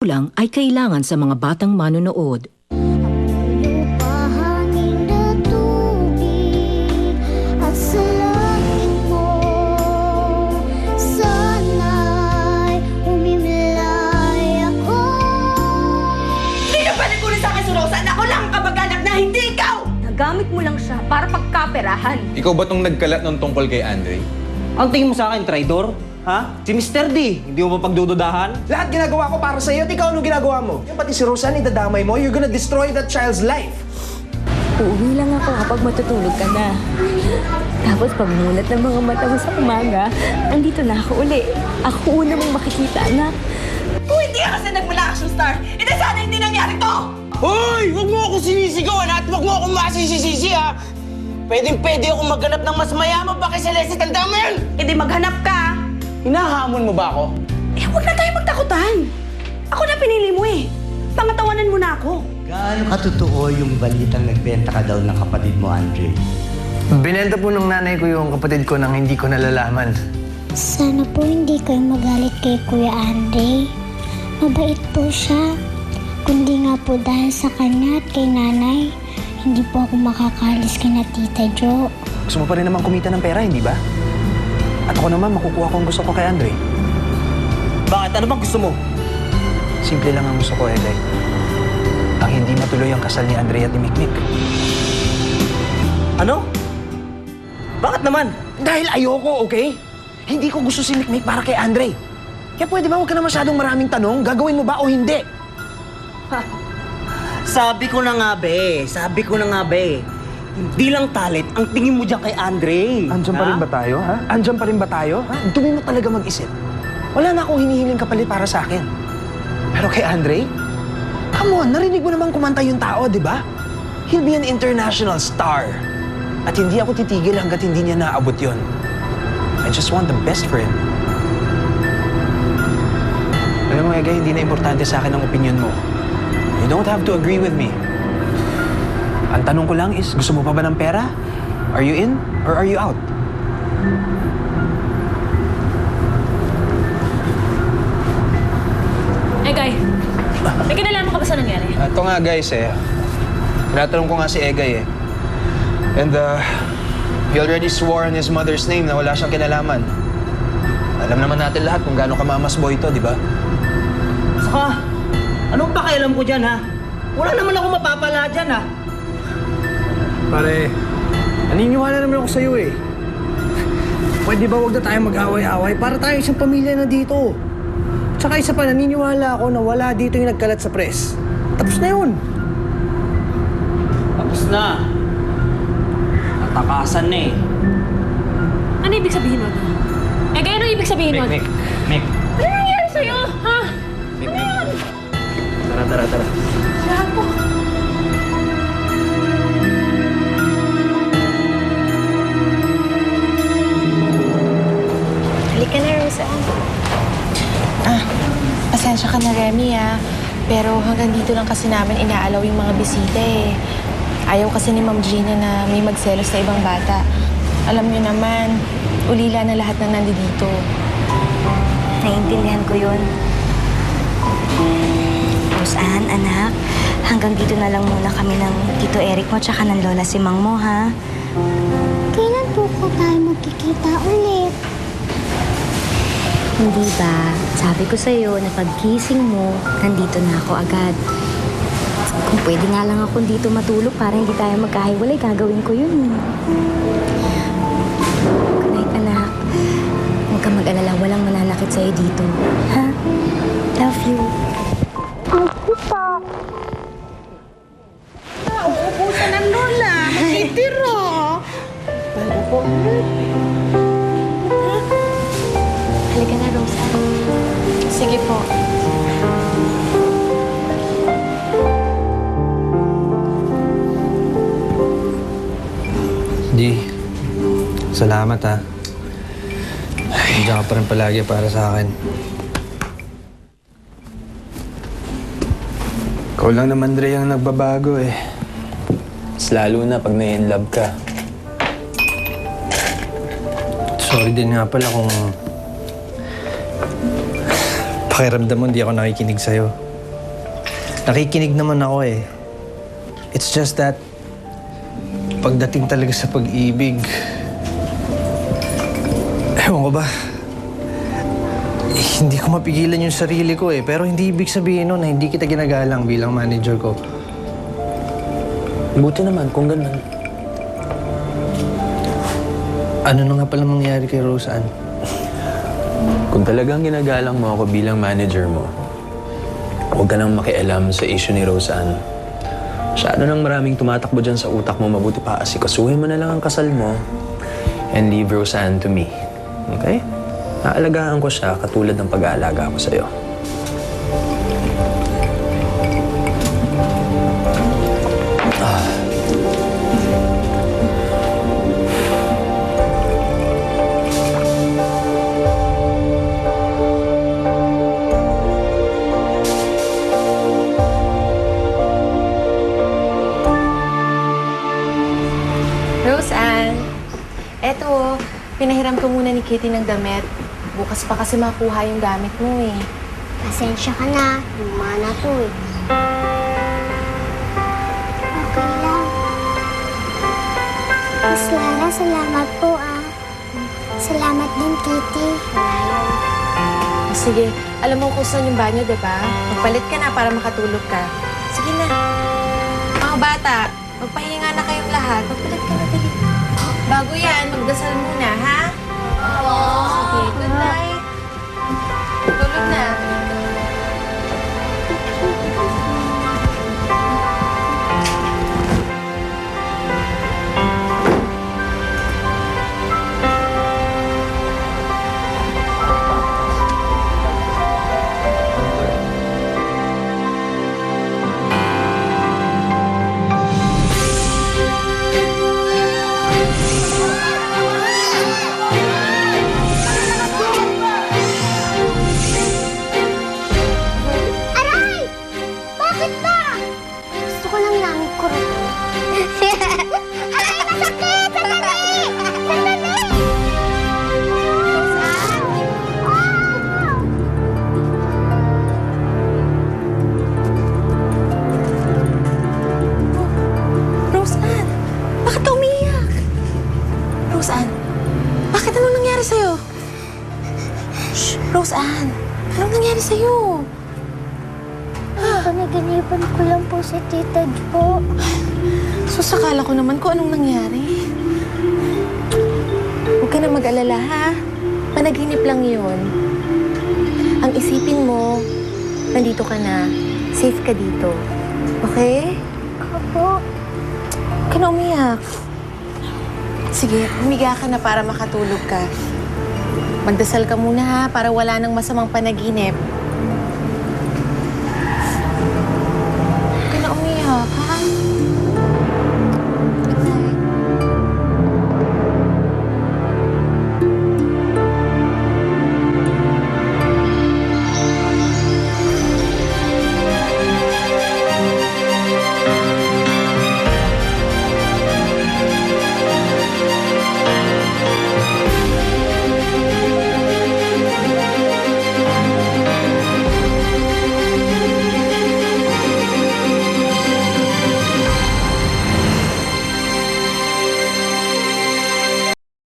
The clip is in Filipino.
magulang ay kailangan sa mga batang manonood. Lupahangin na tubig at sa langit mo, sana'y umimlay ako. Hindi ka pwede kunin sa akin, Surosan! Ako lang ang kamag-anak na hindi ikaw! Nagamit mo lang siya para pagkaperahan. Ikaw ba tong nagkalat ng tungkol kay Andre? Ang tingin mo sa akin, traidor? Ha? Si Mr. D, hindi mo ba pagdududahan? Lahat ginagawa ko para sa'yo at ikaw anong ginagawa mo? Yung pati si Rosan, idadamay mo, you're gonna destroy that child's life. Uuwi lang ako kapag matutulog ka na. Tapos pagmulat ng mga mata mo sa umaga, andito na ako uli. Ako una mong makikita, anak. Kung hindi ka kasi nagmula Action Star, ito sana hindi nangyari to! Hoy! Huwag mo ako sinisigawan at huwag mo akong masisisi ha! Pwedeng-pwede akong maghanap ng mas mayaman pa kay Celeste, tanda mo yun! Hindi maghanap ka! Hinahamon mo ba ako? Eh, huwag na tayo magtakutan! Ako na pinili mo eh! Pangatawanan mo na ako! Gaano katotoo yung balitang nagbenta ka daw ng kapatid mo, Andre? Binenta po ng nanay ko yung kapatid ko nang hindi ko nalalaman. Sana po hindi kayo magalit kay Kuya Andre. Mabait po siya. Kundi nga po dahil sa kanya at kay nanay, hindi po ako makakalis kina Tita Jo. Gusto mo pa rin naman kumita ng pera, hindi ba? At ako naman, makukuha ko ang gusto ko kay Andre. Bakit? Ano bang gusto mo? Simple lang ang gusto ko, Egay. Ang hindi matuloy ang kasal ni Andre at ni Mikmik. Ano? Bakit naman? Dahil ayoko, okay? Hindi ko gusto si Mikmik para kay Andre. Kaya pwede ba huwag ka na masyadong maraming tanong? Gagawin mo ba o hindi? Sabi ko na nga, be. Hindi lang talent ang tingin mo dyan kay Andre. Andyan pa rin ba tayo, ha? Andyan pa rin ba tayo, ha? Dumi mo talaga mag-isip. Wala na akong hinihiling kapalit para sa akin. Pero kay Andre, come on, narinig mo namang kumanta yung tao, di ba? He'll be an international star. At hindi ako titigil hanggat hindi niya naabot yon. I just want the best for him. Alam mo, Egay, hindi na importante sa akin ang opinion mo. You don't have to agree with me. Ang tanong ko lang is, gusto mo pa ba ng pera? Are you in or are you out? Egay, may kinalaman ka ba sa nangyari? Ito nga guys tinatanong ko nga si Egay And he already swore in his mother's name na wala siyang kinalaman. Alam naman natin lahat kung gaano kamamasboy ito, di ba? Saka, anong pakialam ko dyan, ha? Wala naman ako mapapala dyan, ha? Pare, naniniwala naman ako sa'yo eh. Pwede ba huwag na tayo mag-away-away para tayo isang pamilya na dito? Tsaka isa pa, naniniwala ako na wala dito yung nagkalat sa press. Tapos na yun. Tapos na. Natakasan na eh. Ano ibig sabihin nun? Egay, ano ibig sabihin nun? Mick. Ano nangyari sa'yo, ha? Tara. Lahat po. Halika na, Rosa. Pasensya ka na, Remy, Pero hanggang dito lang kasi namin inaalaw yung mga bisita, Ayaw kasi ni Ma'am Gina na may magselos sa ibang bata. Alam niyo naman, ulila na lahat na nandito. Naiintindihan ko yun. Roseanne, anak, hanggang dito na lang muna kami ng Tito Eric mo tsaka ng Lola Simang mo, ha? Kailan po ko tayo magkikita ulit? Hindi ba? Sabi ko sa'yo na pagkising mo, nandito na ako agad. Kung pwede nga lang ako dito matulog para hindi tayo magkahiwalay, gagawin ko yun. Good night, anak. Huwag ka mag-alala, walang mananakit sa'yo dito. Ha? Love you. Uubusan ng lola! Magtitiro! Halika na, Rosa. Sige po. Di, salamat ha. Nandiyan ka pa rin palagi para sa akin. Ikaw lang naman, Dre, ang nagbabago Mas lalo na pag na-inlove ka. Sorry din nga pala kung pakiramdam mo hindi ako nakikinig sa'yo. Nakikinig naman ako eh. It's just that, pagdating talaga sa pag-ibig, ewan ko ba, hindi ko mapigilan yung sarili ko eh. Pero hindi ibig sabihin nun na hindi kita ginagalang bilang manager ko. Buti naman kung ganun. Ano na nga pala mangyayari kay Roseanne? Kung talagang ginagalang mo ako bilang manager mo, huwag ka nang makialam sa issue ni Roseanne. Masyado nang maraming tumatakbo dyan sa utak mo, mabuti pa asikasuhin mo na lang ang kasal mo and leave Roseanne to me. Okay? Aalagaan ko siya katulad ng pag-aalaga ko sa'yo. Roseanne, eto, pinahiram ko muna ni Kitty ng damit. Bukas pa kasi makuha yung gamit mo eh. Pasensya ka na. Luma na to eh. Okay lang. Miss Lala, salamat po ah. Salamat din, Kitty. Sige, alam mo kung saan yung banyo, diba? Magpalit ka na para makatulog ka. Sige na. Mga bata, magpahinga na kayong lahat. Magpalit ka na, dali. Bago yan, magdasal muna, ha? Oo. Sige, good night. Tulog na. Aray! Bakit ba? Gusto ko lang namin kurot. Aray, masakit! Sandali! Sandali! Roseanne, bakit ka umiiyak? Roseanne, bakit? Anong nangyari sa'yo? Shh, Roseanne, anong nangyari sa'yo? Panaginipan ko lang po si Tita Jo. Susakala ko naman kung anong nangyari. Huwag ka na mag-alala, ha? Panaginip lang yun. Ang isipin mo, nandito ka na. Safe ka dito. Okay? Opo. Huwag ka na umiyak. Sige, humiga ka na para makatulog ka. Magdasal ka muna, ha? Para wala nang masamang panaginip. Huwag ka na umiyak, ha?